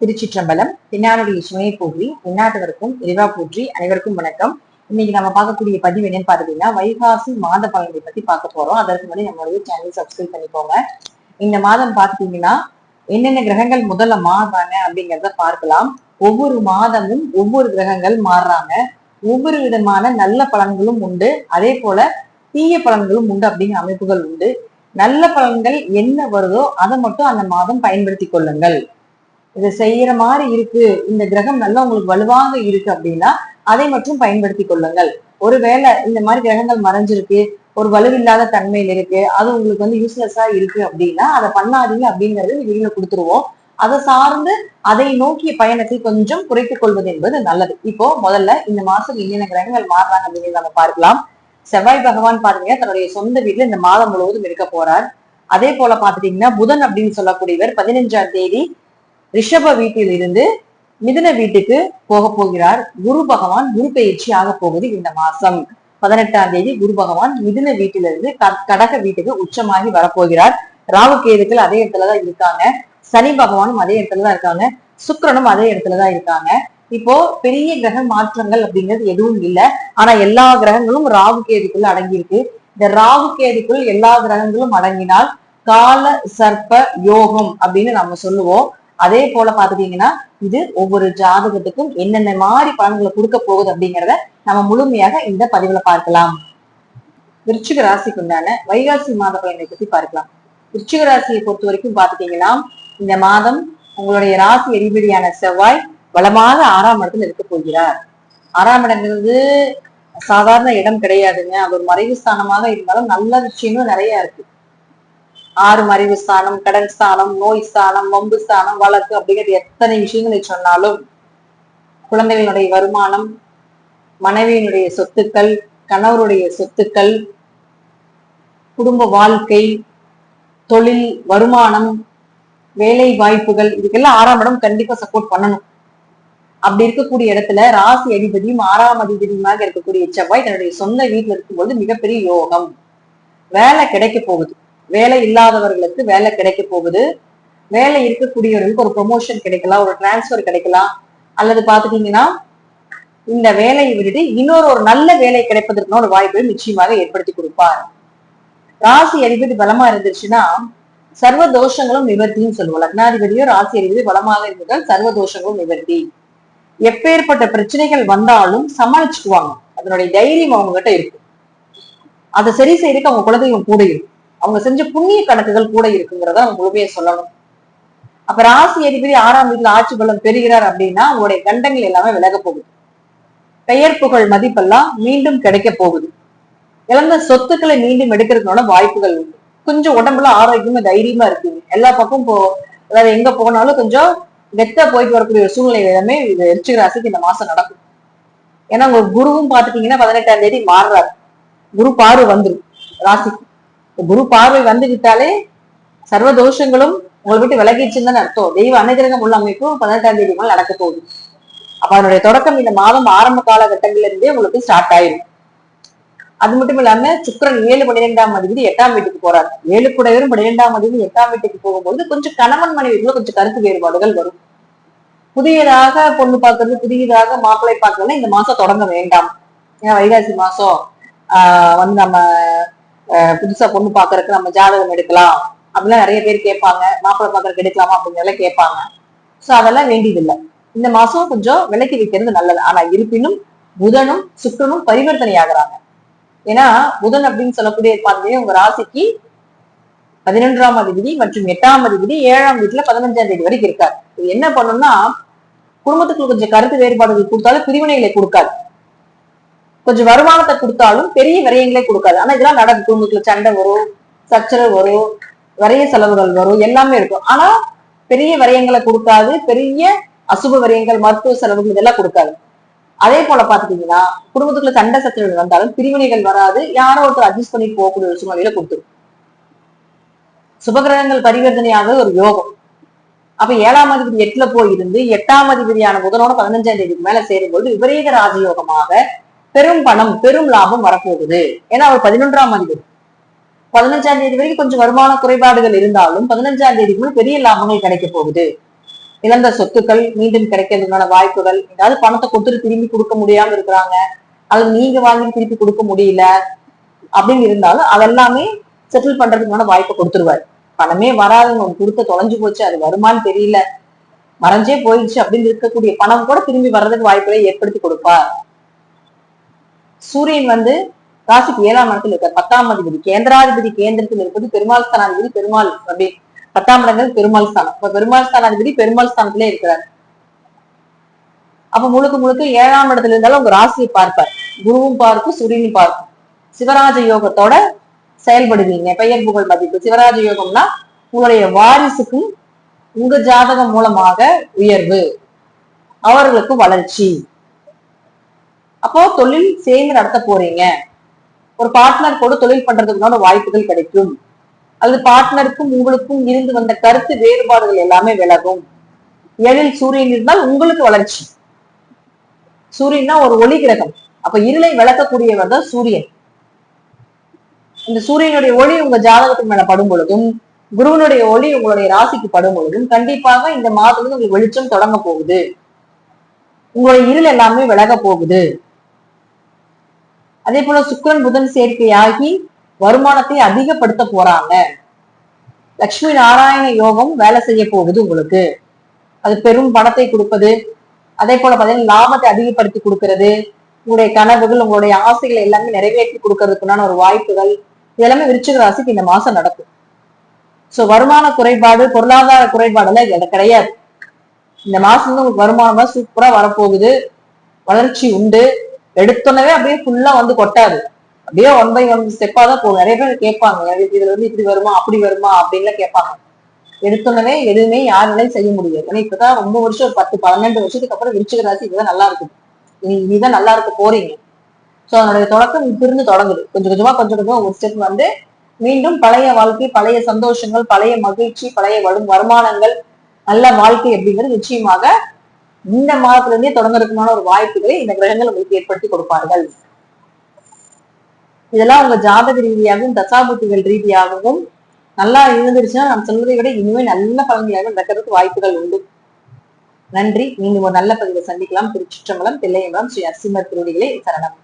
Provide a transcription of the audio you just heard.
திருச்சிற்றம்பலம். பின்னாருடைய சுமையை போற்றி எந்நாட்டவருக்கும் இறைவா போற்றி. அனைவருக்கும் வணக்கம். இன்னைக்கு நம்ம பார்க்கக்கூடிய பதிவு என்னன்னு பாத்தீங்கன்னா, வைகாசி மாத பலன்களை பத்தி பார்க்க போறோம். அதற்கு முன்னாடி நம்மளுடைய சேனல் சப்ஸ்கிரைப் பண்ணிக்கோங்க. இந்த மாதம் பாத்தீங்கன்னா என்னென்ன கிரகங்கள் முதல்ல மாறுறாங்க அப்படிங்கிறத பார்க்கலாம். ஒவ்வொரு மாதமும் ஒவ்வொரு கிரகங்கள் மாறுறாங்க. ஒவ்வொரு விதமான நல்ல பலன்களும் உண்டு, அதே போல தீய பலன்களும் உண்டு அப்படிங்கிற அமைப்புகள் உண்டு. நல்ல பலன்கள் என்ன வருதோ அதை மட்டும் அந்த மாதம் பயன்படுத்தி கொள்ளுங்கள். இதை செய்யற மாதிரி இருக்கு, இந்த கிரகம் நல்லா உங்களுக்கு வலுவாக இருக்கு அப்படின்னா அதை மட்டும் பயன்படுத்தி கொள்ளுங்கள். ஒருவேளை இந்த மாதிரி கிரகங்கள் மறைஞ்சிருக்கு, ஒரு வலுவில்லாத தன்மையில் இருக்கு, அது உங்களுக்கு யூஸ்லெஸ்ஸா இருக்கு அப்படின்னா அதை பண்ணாதீங்க அப்படிங்கறது வெளியில கொடுத்துருவோம். அதை சார்ந்து அதை நோக்கிய பயணத்தை கொஞ்சம் குறைத்துக் கொள்வது என்பது நல்லது. இப்போ முதல்ல இந்த மாசம் என்னென்ன கிரகங்கள் மாறுறாங்க அப்படிங்கிறத நம்ம பார்க்கலாம். செவ்வாய் பகவான் பாத்தீங்கன்னா தன்னுடைய சொந்த வீட்டுல இந்த மாதம் முழுவதும் இருக்க போறார். அதே போல பாத்துட்டீங்கன்னா புதன் அப்படின்னு சொல்லக்கூடியவர் 15ஆம் தேதி ரிஷப வீட்டில் இருந்து மிதுன வீட்டுக்கு போக போகிறார். குரு பகவான் குரு பயிற்சி ஆக போகுது இந்த மாசம். 18ஆம் தேதி குரு பகவான் மிதுன வீட்டிலிருந்து கடக வீட்டுக்கு உச்சமாகி வரப்போகிறார். ராகு கேதுக்கள் அதே இடத்துலதான் இருக்காங்க. சனி பகவானும் அதே இடத்துலதான் இருக்காங்க. சுக்கிரனும் அதே இடத்துலதான் இருக்காங்க. இப்போ பெரிய கிரக மாற்றங்கள் அப்படிங்கிறது எதுவும் இல்லை. ஆனா எல்லா கிரகங்களும் ராகு கேதுக்குள்ள அடங்கியிருக்கு. இந்த ராகு கேதுக்குள் எல்லா கிரகங்களும் அடங்கினால் கால சர்ப்ப யோகம் அப்படின்னு நம்ம சொல்லுவோம். அதே போல பாத்துட்டீங்கன்னா இது ஒவ்வொரு ஜாதகத்துக்கும் என்னென்ன மாதிரி பலன்களை கொடுக்க போகுது அப்படிங்கிறத நம்ம முழுமையாக இந்த பதிவுல பார்க்கலாம். விருச்சிக ராசிக்கு உண்டான வைகாசி மாத பலனை பத்தி பார்க்கலாம். விருச்சிக ராசியை பொறுத்த வரைக்கும் பாத்துட்டீங்கன்னா இந்த மாதம் உங்களுடைய ராசி அதிபதியான செவ்வாய் வளமாக 6ஆம் இடத்துல இருக்க போகிறார். 6ஆம் இடங்கிறது சாதாரண இடம் கிடையாதுங்க. அவர் மறைவு ஸ்தானமாக இருந்தாலும் நல்ல விஷயங்களும் நிறைய இருக்கு. 6 மறைவு ஸ்தானம், கடன் ஸ்தானம், நோய் ஸ்தானம், வம்பு ஸ்தானம், வழக்கு அப்படிங்கிறது எத்தனை விஷயங்களை சொன்னாலும் குழந்தைகளுடைய வருமானம், மனைவியினுடைய சொத்துக்கள், கணவருடைய சொத்துக்கள், குடும்ப வாழ்க்கை, தொழில், வருமானம், வேலை வாய்ப்புகள், இதுக்கெல்லாம் 6ஆம் இடம் கண்டிப்பா சப்போர்ட் பண்ணணும். அப்படி இருக்கக்கூடிய இடத்துல ராசி அதிபதியும் 6ஆம் அதிபதியுமாக இருக்கக்கூடிய செவ்வாய் தன்னுடைய சொந்த வீட்டுல இருக்கும்போது மிகப்பெரிய யோகம். வேலை கிடைக்க போகுது. வேலை இல்லாதவர்களுக்கு வேலை கிடைக்க போகுது. வேலை இருக்கக்கூடியவர்களுக்கு ஒரு ப்ரொமோஷன் கிடைக்கலாம், ஒரு டிரான்ஸ்பர் கிடைக்கலாம். அல்லது பாத்துட்டீங்கன்னா இந்த வேலையை விட்டுட்டு ஒரு நல்ல வேலை கிடைப்பதற்கான ஒரு வாய்ப்பை நிச்சயமாக ஏற்படுத்தி கொடுப்பார். ராசி அதிபதி பலமா இருந்துச்சுன்னா சர்வ தோஷங்களும் நிவர்த்தின்னு சொல்லுவோம். லக்னாதிபதியோ ராசி அதிபதி பலமாக இருந்தால் சர்வ தோஷங்களும் நிவர்த்தி. எப்பேற்பட்ட பிரச்சனைகள் வந்தாலும் சமாளிச்சுக்குவாங்க. அதனுடைய தைரியம் அவங்க கிட்ட இருக்கு. அதை சரி செய்யறதுக்கு அவங்க குலதெய்வம் கூட இருக்கு. அவங்க செஞ்ச புண்ணிய கணக்குகள் கூட இருக்குங்கிறத அவங்க முழுமையை சொல்லணும். அப்ப ராசி அதிபதி 6ஆம் வீட்டுல ஆட்சி பலம் பெறுகிறார் அப்படின்னா அவங்களுடைய கண்டங்கள் எல்லாமே விலக போகுது. பெயர் புகழ் மதிப்பெல்லாம் மீண்டும் கிடைக்க போகுது. இழந்த சொத்துக்களை மீண்டும் எடுக்கிறதுனால வாய்ப்புகள் உண்டு. கொஞ்சம் உடம்புல ஆரோக்கியமா தைரியமா இருக்குங்க. எல்லா பக்கம் அதாவது எங்க போனாலும் கொஞ்சம் வெத்தா போயிட்டு வரக்கூடிய ஒரு சூழ்நிலை எல்லாமே இது விருச்சிக ராசிக்கு இந்த மாசம் நடக்கும். ஏன்னா உங்க குருவும் பாத்துட்டீங்கன்னா 18ஆம் தேதி மாறுறாரு. குரு பார்வை வந்துடும் ராசிக்கு. குரு பார்வை வந்துவிட்டாலே சர்வ தோஷங்களும் உங்களை விட்டு விலகிச்சுன்னு அர்த்தம். தெய்வ அனுகிரகம் உள்ள அமைப்பும் 18ஆம் தேதி மேல் நடக்க போகுது. அப்ப அதனுடைய தொடக்கம் இந்த மாதம் ஆரம்ப காலகட்டங்கள்ல இருந்தே உங்களுக்கு ஸ்டார்ட் ஆயிரும். அது மட்டும் இல்லாம சுக்கிரன் 7 12ஆம் அதிபதி 8ஆம் வீட்டுக்கு போறாரு. 7 கூடவரும் 12ஆம் அதிபதி 8ஆம் வீட்டுக்கு போகும்போது கொஞ்சம் கணவன் மனைவிக்குள்ள கொஞ்சம் கருத்து வேறுபாடுகள் வரும். புதியதாக பொண்ணு பாக்குறது, புதியதாக மாப்பிள்ளை பாக்குறதுன்னா இந்த மாசம் தொடங்க வேண்டாம். ஏன்னா வைகாசி மாசம் நம்ம புதுசா பொண்ணு பாக்குறதுக்கு நம்ம ஜாதகம் எடுக்கலாம் அப்படிலாம் நிறைய பேர் கேட்பாங்க. மாப்பிள்ளை பாக்குறதுக்கு எடுக்கலாமா அப்படிங்கிறத கேட்பாங்க. சோ அதெல்லாம் வேண்டியதில்லை. இந்த மாசம் கொஞ்சம் விலக்கி வைக்கிறது நல்லது. ஆனா இருப்பினும் புதனும் சுக்கிரனும் பரிவர்த்தனை ஆகுறாங்க. ஏன்னா புதன் அப்படின்னு சொல்லக்கூடிய பாத்தீங்கன்னா உங்க ராசிக்கு 11ஆம் அதிபதி மற்றும் 8ஆம் அதிபதி 7ஆம் வீட்டுல 15ஆம் தேதி வரைக்கும் இருக்காரு. இது என்ன பண்ணணும்னா குடும்பத்துக்குள்ள கொஞ்சம் கருத்து வேறுபாடுகள் கொடுத்தாலும் பிரிவினைகளை கொடுக்காது. கொஞ்சம் வருமானத்தை கொடுத்தாலும் பெரிய விரயங்களே கொடுக்காது. ஆனா இதெல்லாம் நடக்கும். குடும்பத்துல சண்டை வரும், சச்சரவு வரும், விரைய செலவுகள் வரும், எல்லாமே இருக்கும். ஆனா பெரிய விரயங்களை கொடுக்காது. பெரிய அசுப விரயங்கள், மருத்துவ செலவுகள் இதெல்லாம் கொடுக்காது. அதே போல பாத்துட்டீங்கன்னா குடும்பத்துக்குள்ள சண்டை சச்சரவுகள் வந்தாலும் பிரிவினைகள் வராது. யாரோ ஒருத்தர் அட்ஜஸ்ட் பண்ணி போகக்கூடிய ஒரு சூழ்நிலையில கொடுத்துரும். சுபகிரகங்கள் பரிவர்த்தனையாக ஒரு யோகம். அப்ப 7ஆம் அதிபதி 8ல போய் இருந்து 8ஆம் அதிபதியான புதனோட 15ஆம் தேதிக்கு மேல சேரும்போது விபரீத ராஜயோகமாக பெரும் பணம், பெரும் லாபம் வரப்போகுது. ஏன்னா அவர் 11ஆம் அதிபதி. 15ஆம் தேதி வரைக்கும் கொஞ்சம் வருமான குறைபாடுகள் இருந்தாலும் 15ஆம் தேதிக்குள்ள பெரிய லாபங்கள் கிடைக்க போகுது. இழந்த சொத்துக்கள் மீண்டும் கிடைக்கிறதுக்கான வாய்ப்புகள், ஏதாவது பணத்தை கொடுத்துட்டு திரும்பி கொடுக்க முடியாம இருக்கிறாங்க, அல்லது நீங்க வாங்கி திருப்பி கொடுக்க முடியல அப்படின்னு இருந்தாலும் அதெல்லாமே செட்டில் பண்றதுக்கான வாய்ப்பை கொடுத்துருவாரு. பணமே வராதுங்க, கொடுத்த தொலைஞ்சு போச்சு, அது வருமானு தெரியல, மறைஞ்சே போயிடுச்சு அப்படின்னு இருக்கக்கூடிய பணம் கூட திரும்பி வர்றதுக்கு வாய்ப்புகளை ஏற்படுத்தி கொடுப்பார். சூரியன் ராசிக்கு 7ஆம் இடத்துல இருக்கார். 10ஆம் அதிபதி கேந்திராதிபதி கேந்திரத்தில் இருப்பது பெருமாள் ஸ்தானாதிபதி. பெருமாள் அப்படி 10ஆம் இடங்கள் பெருமாள் ஸ்தானம். இப்ப பெருமாள் ஸ்தானாதிபதி பெருமாள் ஸ்தானத்திலே இருக்கிறார். அப்ப முழுக்க முழுக்க 7ஆம் இடத்துல இருந்தாலும் உங்க ராசியை பார்ப்பார். குருவும் பார்க்கும், சூரியனும் பார்க்கும். சிவராஜ யோகத்தோட செயல்படுவீங்க. பெயர் புகழ் மதிப்பு. சிவராஜ யோகம்னா உங்களுடைய வாரிசுக்கும் உங்க ஜாதகம் மூலமாக உயர்வு, அவர்களுக்கு வளர்ச்சி. அப்போ தொழில் சேர்ந்து நடத்த போறீங்க. ஒரு பார்ட்னர் கூட தொழில் பண்றதுக்குமான வாய்ப்புகள் கிடைக்கும். அல்லது பார்ட்னருக்கும் உங்களுக்கும் இருந்து வந்த கருத்து வேறுபாடுகள் எல்லாமே விலகும். 7ல் சூரியன் இருந்தால் உங்களுக்கு வளர்ச்சி. சூரியன்னா ஒரு ஒளி கிரகம். அப்ப இருளை விளக்கக்கூடியவர் தான் சூரியன். இந்த சூரியனுடைய ஒளி உங்க ஜாதகத்தின் மேல படும் பொழுதும், குருவனுடைய ஒளி உங்களுடைய ராசிக்கு படும் பொழுதும் கண்டிப்பாக இந்த மாதத்துல உங்களுக்கு வெளிச்சம் தொடங்க போகுது. உங்களுடைய இருள் எல்லாமே விலக போகுது. அதே போல சுக்கிரன் புதன் சேர்க்கையாகி வருமானத்தை அதிகப்படுத்த போறாங்க. லட்சுமி நாராயண யோகம் வேலை செய்ய போகுது உங்களுக்கு. அது பெரும் பணத்தை கொடுப்பது, அதே போல பாத்தீங்கன்னா லாபத்தை அதிகப்படுத்தி கொடுக்கறது, உங்களுடைய கனவுகள் உங்களுடைய ஆசைகளை எல்லாமே நிறைவேற்றி கொடுக்கறதுக்குண்டான ஒரு வாய்ப்புகள், இதெல்லாமே விருச்சிக ராசிக்கு இந்த மாசம் நடக்கும். சோ வருமான குறைபாடு, பொருளாதார குறைபாடு எல்லாம் கிடையாது. இந்த மாசம் உங்களுக்கு வருமானம் சூப்பரா வரப்போகுது. வளர்ச்சி உண்டு. எடுத்துனவே அப்படியே ஃபுல்லா கொட்டாது. அப்படியே 1 by 1 ஸ்டெப்பா தான் போகும். நிறைய பேர் கேட்பாங்க, இதுல இப்படி வருமா அப்படி வருமா அப்படின்லாம் கேட்பாங்க. எடுத்துனவே எதுவுமே யாருனாலையும் செய்ய முடியாது. ஏன்னா இப்பதான் ரொம்ப வருஷம், ஒரு 10-12 வருஷத்துக்கு அப்புறம் விருச்சிக ராசி இதுதான் நல்லா இருக்குது. இனிதான் நல்லா இருக்க போறீங்க. சோ அதனுடைய தொடக்கம் இருந்து தொடங்குது. கொஞ்சம் கொஞ்சமா ஒரு ஸ்டெப் மீண்டும் பழைய வாழ்க்கை, பழைய சந்தோஷங்கள், பழைய மகிழ்ச்சி, பழைய வருமானங்கள், நல்ல வாழ்க்கை அப்படிங்கிறது நிச்சயமாக இந்த மாதத்துல இருந்தே தொடங்குறதுக்குமான ஒரு வாய்ப்புகளை இந்த கிரகங்கள் உங்களுக்கு ஏற்படுத்தி கொடுப்பார்கள். இதெல்லாம் உங்க ஜாதக ரீதியாகவும் தசாபுத்திகள் ரீதியாகவும் நல்லா இருந்துருச்சுன்னா நான் சொல்வதை விட இனிமே நல்ல பலன்களாக நடக்கிறதுக்கு வாய்ப்புகள் உண்டு. நன்றி. மீண்டும் ஒரு நல்ல பதிவை சந்திக்கலாம். திருச்சிற்றம்பலம், தில்லையம்பலம், ஸ்ரீ நரசிம்மர் திருவடிகளே சரணம்.